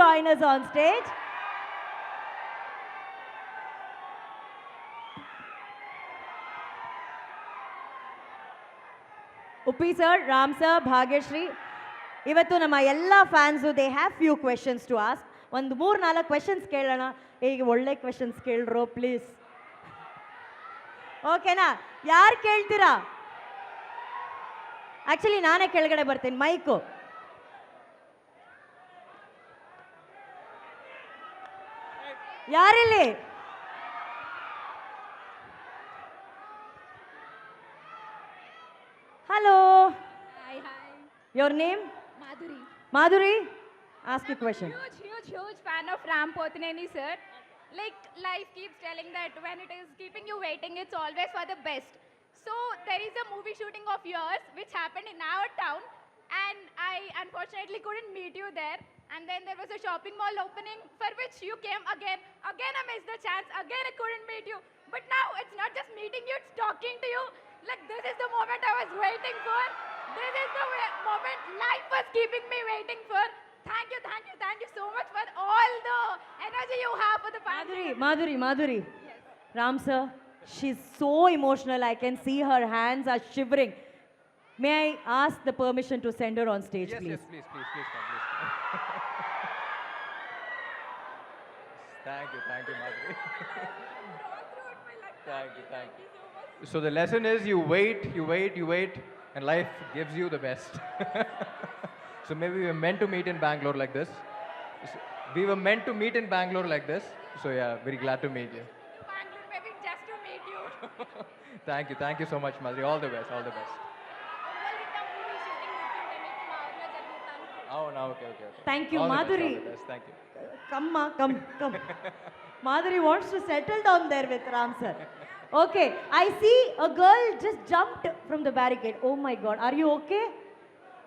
join us on stage. Uppi sir, Ram sir, Bhagyashree, ಇವತ್ತು ನಮ್ಮ ಎಲ್ಲ fans they have few questions to ask. ಒಂದು 3-4 questions ಕೇಳೋಣ. ಈಗ ಒಳ್ಳೆ ಕ್ವೆಶನ್ಸ್ ಕೇಳ್ರೋ ಪ್ಲೀಸ್. ಓಕೆನಾ? ಯಾರು ಕೇಳ್ತೀರಾ? ಆ್ಯಕ್ಚುಲಿ ನಾನೇ ಕೆಳಗಡೆ ಬರ್ತೀನಿ. Mike ಯಾರಿಲ್ಲಿ? Hello. Hi. Your name? Madhuri. Madhuri, ask a question. Huge fan of Ram Pothineni, sir. Like, life keeps telling that when it is keeping you waiting, it's always for the best. So, there is a movie shooting of yours which happened in our town, and I unfortunately couldn't meet you there. And then there was a shopping mall opening for which you came again. Again, I missed the chance. Again, I couldn't meet you. But now, it's not just meeting you, it's talking to you. Like, this is the moment I was waiting for. This is the moment life was keeping me waiting for. Thank you so much for all the energy you have for the family. Madhuri. Yes. Ram sir, she's so emotional. I can see her hands are shivering. May I ask the permission to send her on stage, Yes, please? yes, please come, please come. Thank you, Madhuri. Thank you. So the lesson is you wait, and life gives you the best. So maybe we were meant to meet in Bangalore like this. So yeah, very glad to meet you. Bangalore, maybe just to meet you. Thank you so much, Madhuri. All the best. Oh, no, okay. Thank you, All the Madhuri. best, all the best. Thank you. Come. Madhuri wants to settle down there with Ram sir. Okay, I see a girl just jumped from the barricade. Oh my God, are you okay?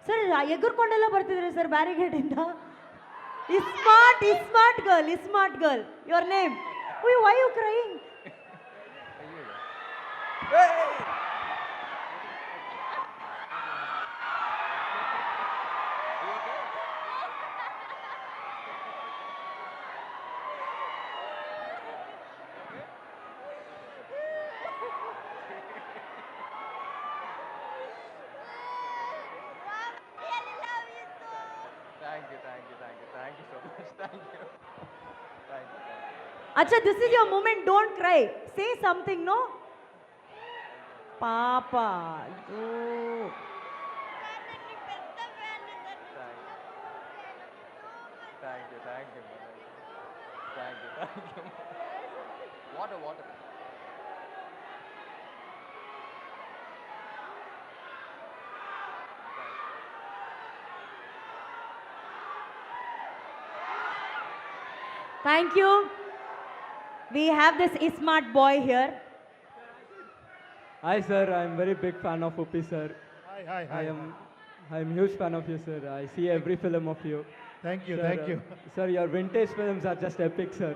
Sir, ಎಗರ್ಕೊಂಡೆಲ್ಲ ಬರ್ತಿದ್ರೆ sir barricade ಇಂದ. Smart girl. Your name? Why are you crying? Thank you so much. Thank you. Acha, this is your moment. Don't cry. Say something, no? Papa. Oh. Thank you. Water. Thank you. We have this smart boy here. Hi sir, I'm very big fan of Uppi sir. Hi. I'm huge fan of you sir. I see every film of you. Thank you. Sir, your vintage films are just epic sir.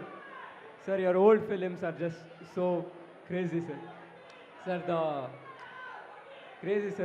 Sir, your old films are just so crazy sir. Sir, the crazy sir.